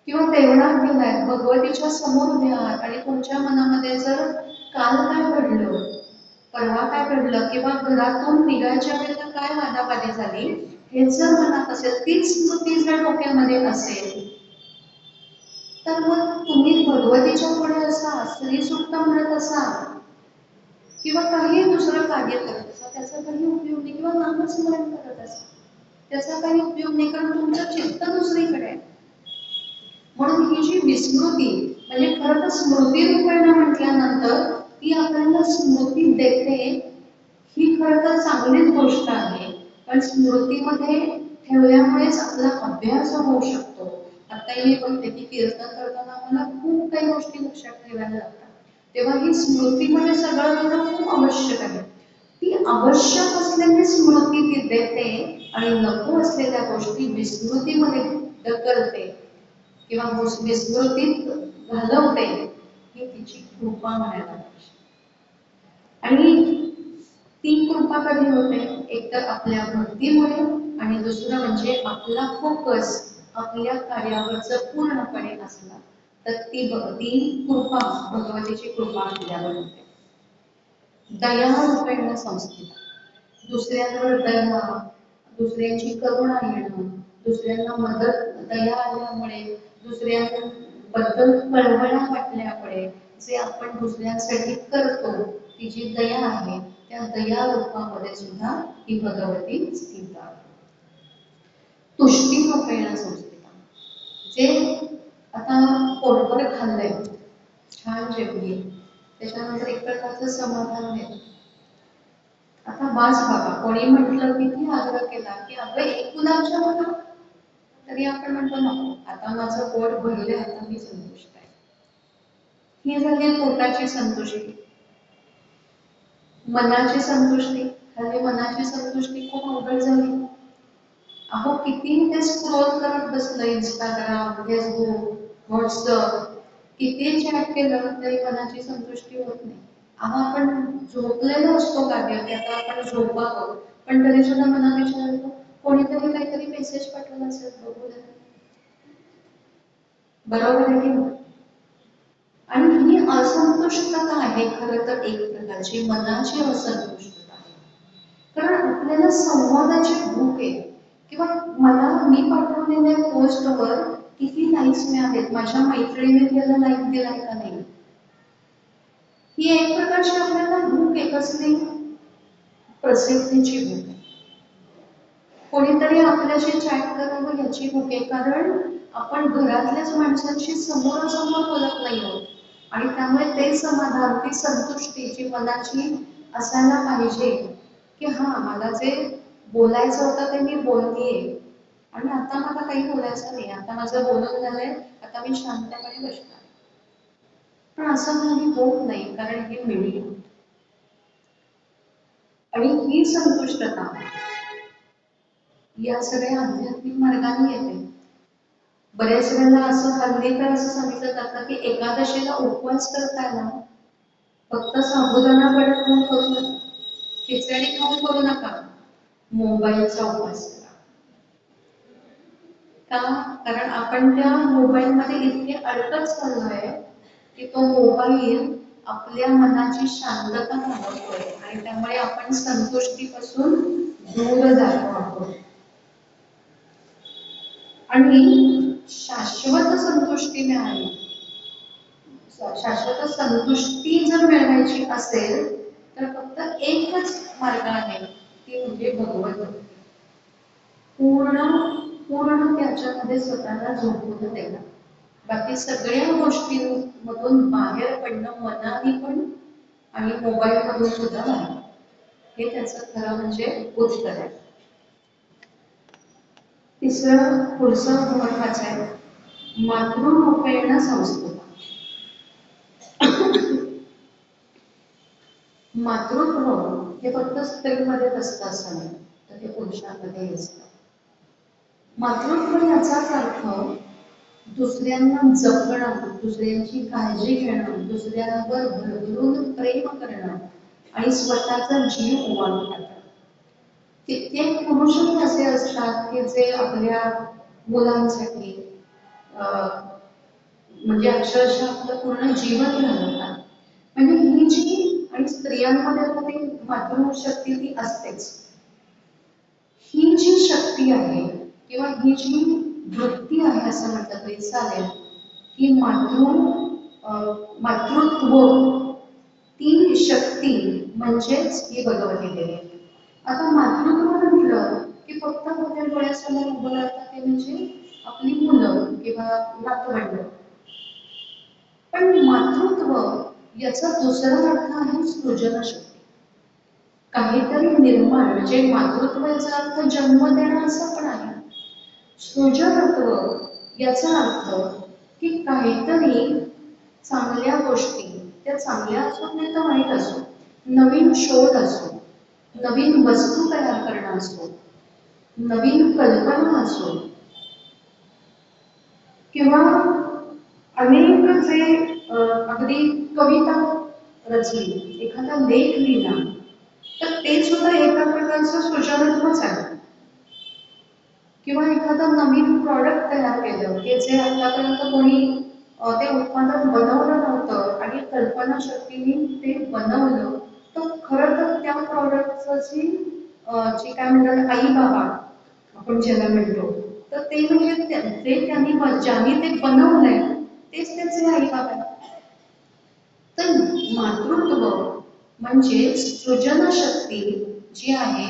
A: किंवा देवळात गेलाय, भगवतीच्या समोर उभे आहात आणि तुमच्या मनामध्ये जर काल काय घडलं, परवा काय घडलं किंवा घरातून निघायच्या वेळेला काय वादावादी झाली हे जर मनात असेल, तीच स्मृती जर डोक्यामध्ये असेल, तर मग तुम्ही भगवतीच्या पुढे असा श्रीसुक्त म्हणत असा किंवा काही दुसरं कार्य करत असा, त्याचा काही उपयोग नाही. किंवा नामस्मरण करत असा, त्याचा काही उपयोग नाही, कारण तुमचं चित्त दुसरीकडे आहे. म्हणून ही जी विस्मृती, म्हणजे खरं तर स्मृती रूपेण म्हटल्यानंतर ती आपल्याला स्मृती देते, ही खरं तर चांगलीच गोष्ट आहे. पण स्मृतीमध्ये ठेवल्यामुळेच आपला अभ्यास होऊ शकतो. आता मी बघते की कीर्तन करताना मला खूप काही गोष्टी लक्षात ठेवायला लागतात. तेव्हा ही स्मृतीमध्ये सगळं करणं खूप आवश्यक आहे. ती आवश्यक असलेली स्मृती ती देते आणि नको असलेल्या गोष्टी विस्मृतीमध्ये ढकलते किंवा विस्मृतीत घालवते. ही तिची कृपा म्हणायला पाहिजे. आणि ती कृपा कधी होते? एकतर आपल्या भक्तीमुळे आणि दुसरं म्हणजे आपला फोकस आपल्या कार्यावरच पूर्णपणे असला तर ती कृपा भगवतीची कृपा आपल्यावर होते. दया रूपेण संस्थिता. दुसऱ्यांवर दया, दुसऱ्यांची करुणा येणं, दुसऱ्यांना मदत दया आल्यामुळे, दुसऱ्यांबद्दल कळवळा वाटल्यामुळे जे आपण दुसऱ्यांसाठी करतो ती जी दया आहे त्या दया रूपामध्ये सुद्धा ही भगवती स्थित आहे. तुष्टी रूपेण संस्थिता. जे आता पोटभर खाल्लंय, छान जेवली, त्याच्यानंतर एक प्रकारचं समाधान मिळतं. आता बास बाबा, कोणी म्हटलं किती आग्रह केला की अगं एक गुलाबजाम होता, तरी आपण म्हणतो नको, आता माझं पोट भरले, आता मी संतुष्ट आहे. ही झाली पोटाची संतुष्टी. मनाची संतुष्टी. हल्ली मनाची संतुष्टी खूप अवघड झाली. अहो कितीही ते स्क्रोल करत बसलं, इंस्टाग्राम, फेसबुक, व्हॉट्सअप, किती चॅट केलं तरी मनाची संतुष्टी होत नाही. अहो आपण झोपलेलो असतो गाड्या की आता आपण झोपावं, पण तरी सुद्धा मनात विचार येतो कोणीतरी काहीतरी मेसेज पाठवला असेल बघू दे. बरोबर आहे की नाही? आणि ही असंतुष्टता आहे खरं तर एक प्रकारची मनाची असंतुष्टता आहे. कारण आपल्याला संवादाची भूक आहे किंवा मी पाठवलेल्या पोस्टवर किती लाईक्स मिळालेत, माझ्या मैत्रिणीने त्याला लाईक दिलाय का नाही, ही एक प्रकारची आपल्याला भूक आहे. कसली? प्रसिद्धीची भूक आहे. कोणीतरी आपल्याशी चॅट करावं याची भूक आहे. कारण आपण घरातल्याच माणसांशी समोरासमोर बोलत नाही आहोत आणि त्यामुळे ते समाधान, ती संतुष्टी जी मनाची असायला पाहिजे की हा मला जे बोलायचं होतं ते मी बोलतेय आणि आता मला काही बोलायचं नाही, आता माझं बोलून झालंय, आता मी शांतपणे बसणार. पण असं काही होत नाही, कारण हे मिळी आणि ही संतुष्टता या सगळ्या आध्यात्मिक मार्गाने येते. बऱ्याच वेळेला असं हल्ली तर असं सांगितलं जातं की एकादशीला उपवास करताना फक्त साबुदाणा वडे खाऊन करू नका, खिचडी खाऊन करू नका, मोबाईलचा उपवास करा. का? कारण आपण त्या मोबाईलमध्ये इतके अडकत चाललोय की तो मोबाईल आपल्या मनाची शांतता घालवतोय आणि त्यामुळे आपण संतुष्टीपासून दूर जातो आहोत. आणि शाश्वत संतुष्टी मिळाली, शाश्वत संतुष्टी जर मिळवायची असेल तर फक्त एकच मार्ग आहे, ती म्हणजे भगवत भक्ती. पूर्ण पूर्ण त्याच्यामध्ये स्वतःला झोकून देणं. बाकी सगळ्या गोष्टींमधून बाहेर पडणं, मनाने पण आणि मोबाईल मधून सुद्धा बाहेर, हे त्याचं खरं म्हणजे उत्तर आहे. तिसरं पुढचं महत्वाचं आहे, मातृरूपेण संस्कृत. मातृत्व हे फक्त स्त्रीमध्येच असतं असं नाही, तर ते पुरुषांमध्येही असतं. मातृत्व याचाच अर्थ दुसऱ्यांना जपणं, दुसऱ्यांची काळजी घेणं, दुसऱ्यांवर भरभरून प्रेम करणं आणि स्वतःचा जीव ओवाळून टाकणं. कित्येक पुरुषही असे असतात की जे आपल्या मुलांसाठी म्हणजे अक्षरशः आपलं पूर्ण जीवन घालवतात. म्हणजे ही जी आणि स्त्रियांमध्ये ती मातृशक्ती ती असतेच. ही जी शक्ती आहे किंवा ही जी वृत्ती आहे असं म्हटलं तरी चालेल, ही मातृत्व ती शक्ती म्हणजेच ही भगवती देवी. आता मातृत्व म्हटलं की फक्त आपल्या डोळ्यासमोर उभं राहतं ते म्हणजे आपली मुलं किंवा नातवंड. पण मातृत्व याचा दुसरा अर्थ आहे सृजनशक्ती. काहीतरी निर्माण, म्हणजे मातृत्व याचा अर्थ जन्म देणं असं पण आहे. सृजनत्व याचा अर्थ की काहीतरी चांगल्या गोष्टी, त्या चांगल्या असो नाही तर वाईट असो, नवीन शोध असो, नवीन वस्तू तयार करणं असो, नवीन कल्पना असो, किंवा अनेक जे अगदी कविता रचली, एखादा लेख लिहिला, तर ते सुद्धा एका प्रकारचं सृजनात्मक आहे. किंवा एखादं नवीन प्रॉडक्ट तयार केलं की जे आतापर्यंत कोणी ते उत्पादन बनवलं नव्हतं आणि कल्पनाशक्तीने ते बनवलं, तर खरं तर त्या प्रॉडक्टचं जी काय म्हणतात आई बाबा आपण ज्याला म्हणतो, तर ते म्हणजे ते त्यांनी ज्यांनी ते बनवलंय तेच त्याचे आई बाबा आहेत. तर मातृत्व म्हणजे सृजनशक्ती जी आहे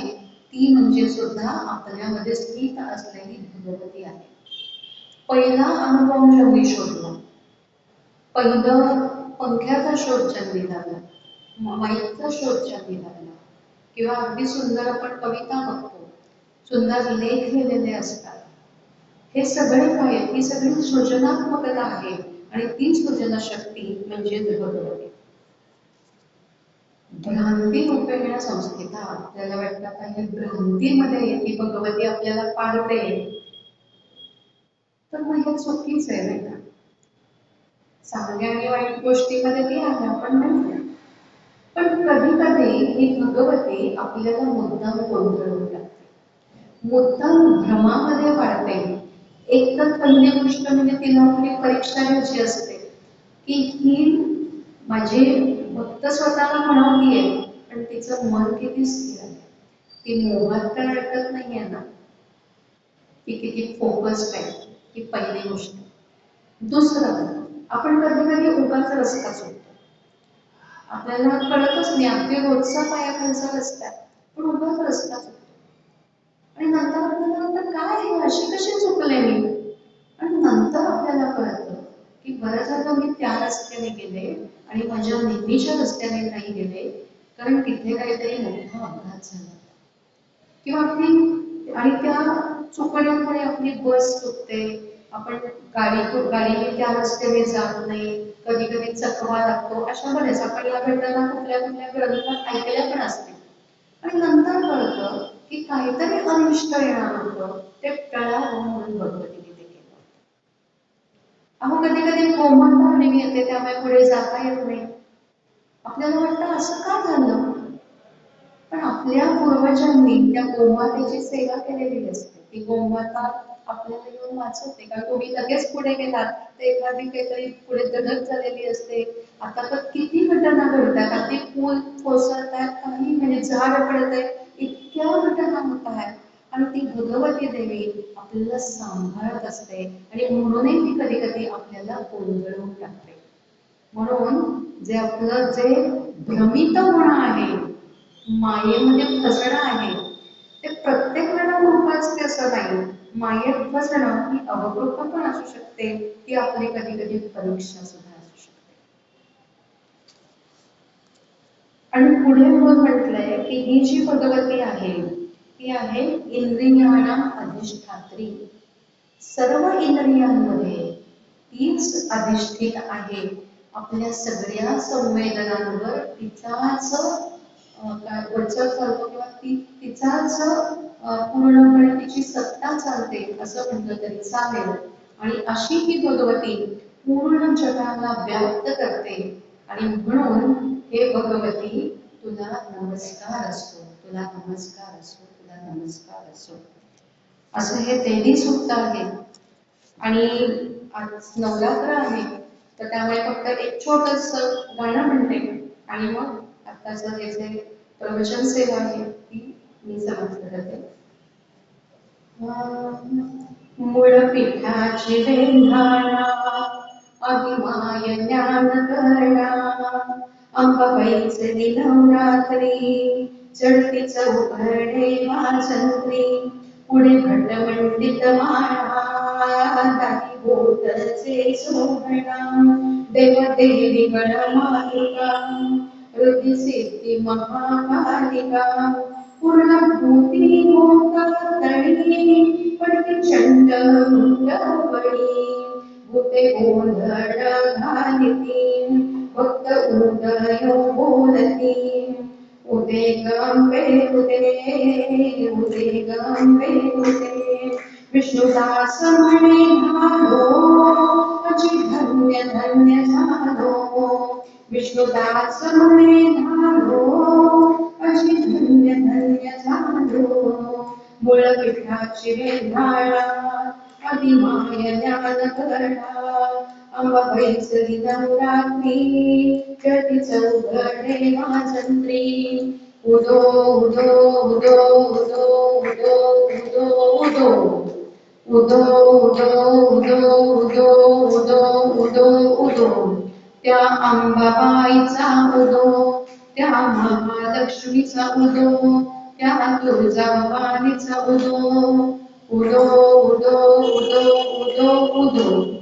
A: ती म्हणजे सुद्धा आपल्यामध्ये स्थित असलेली भगवती आहे. पहिला अणुबॉम्ब ज्यांनी शोधला, पहिलं पंख्याचा शोध ज्यांनी लागला, माईकचा शोध ज्यांनी लागला, किंवा अगदी सुंदर आपण कविता बघतो, सुंदर लेख लिहिलेले असतात, हे सगळे काय, ही सगळी सृजनात्मकता आहे आणि ती सृजनशक्ती म्हणजे भगवती. भ्रांती रूपेण संस्थिता, आपल्याला वाटतं काही भ्रांतीमध्ये ती भगवती आपल्याला पाडते, तर मग हे चुकीच आहे नाही का. चांगल्या आणि वाईट गोष्टीमध्ये ती आहे, आपण म्हणतो, पण कधी कधी ही भगवती आपल्याला मुद्दाम गोंधळून टाकते, मुद्दाम भ्रमामध्ये पाडते. एक तर पहिली गोष्ट म्हणजे तिला आपली परीक्षा घ्यायची असते की ही माझे भक्त स्वतःला म्हणवतीये, पण तिचं मन किती स्थिर आहे, ती मोहात तर अडकत नाहीये ना, ती किती फोकस्ड आहे, ही पहिली गोष्ट. दुसरं, आपण कधी कधी उगाच रस्ता चुकतो, आपल्याला कळतच नाही, अगदी रोजचा पायाखालचा रस्ता आहे पण उगाच रस्ता चुकतो आणि नंतर आपल्याला वाटतं काय हे अशी कशी चुकले मी, आणि नंतर आपल्याला कळतं की बरं झालं मी त्या रस्त्याने गेले आणि माझ्या नेहमीच्या रस्त्याने नाही गेले, कारण तिथे काहीतरी मोठा अपघात झाला किंवा आपली, आणि त्या चुकण्यामुळे आपली बस चुकते, आपण गाडीने त्या रस्त्याने जात नाही, कधी कधी चकवा लागतो, अशा बरेच आपण या घटना कुठल्या कुठल्या ग्रंथात ऐकल्या पण असतील. आणि नंतर कळतं की काहीतरी अनिष्ट येणार होतं, ते टळावं म्हणून भगवतीने ते केलं. अहो कधी कधी कोमलता येते, त्यामुळे पुढे जाता येत नाही, आपल्याला वाटतं असं का झालं, पण आपल्या पूर्वजांनी त्या गोमातेची सेवा केलेली असते, ती गोमाता आपल्याला येऊन वाचवते, कारण तुम्ही लगेच पुढे गेलात तर एखादी काहीतरी पुढे धडक झालेली असते. आता तर किती घटना घडतात, अगदी पूल कोसळतात, काही म्हणजे झाड पडत आहे, इतक्या घटना होत आहेत, आणि ती भगवती देवी आपल्याला सांभाळत असते आणि म्हणूनही ती कधी कधी आपल्याला गोंधळून टाकते. म्हणून जे आपलं जे भ्रमित होणं आहे, मायेमध्ये फसणं आहे, ते प्रत्येक वेळेला कृपा असते असं नाही. मायेत फसणं ही अवकृपा पण असू शकते, ती आपली कधी कधी परीक्षा सुद्धा असू शकते. आणि पुढे म्हणून म्हटलंय की ही जी भगवती आहे ती आहे इंद्रियाणां अधिष्ठात्री, सर्व इंद्रियांमध्ये तीच अधिष्ठित आहे, आपल्या सगळ्या संवेदनांवर तिचाच वचक चालतो, किंवा तिचाच पूर्णपणे तिची सत्ता चालते असं म्हटलं तरी चालेल. आणि अशी ही भगवती पूर्ण जगाला व्याप्त करते, आणि म्हणून हे भगवती तुला नमस्कार असो, तुला नमस्कार असो, तुला नमस्कार असो, असं हे 23 सूक्त आहे. आणि आज नवरात्र आहे, तर त्यामुळे फक्त एक छोटस गाणं म्हणते आणि मग आताचं हे जे प्रवचन सेवा आहे ती मी समाप्त करते. मूळ पिठाची वेंधाणा, अभिमाय ज्ञान करण्या, अंबाबाईचे नवरात्री, चढतीच उघडे वाजंत्री, पुढे घटमंडित माळा, दाही बोटचे सोहळा, देवदेवी गणमालिका, हृदय सिद्धी महाकालिका, पूर्णभूती मोकातणी, पडती चंड मुंडवळी, भूते गोंधळ घालिती, भक्त उदयो बोलती उदे गंगे उदे गंगे उदे विष्णुदास म्हणे झालो अजी धन्य धन्य झालो विष्णुदास म्हणे झालो अजी धन्य धन्य झालो मूळ पिठाची रेंगाळा आदि माय ज्ञान करडा अंबा बैसली नवरात्री जटी चौघडे वाजंत्री उदो उदो उदो उदो उदो उदो उदो उदो उदो उदो उदो उदो उदो उदो त्या अंबाबाईचा उदो त्या महालक्ष्मीचा उदो त्या तुळजाभवानीचा उदो उदो उदो उदो उदो उदो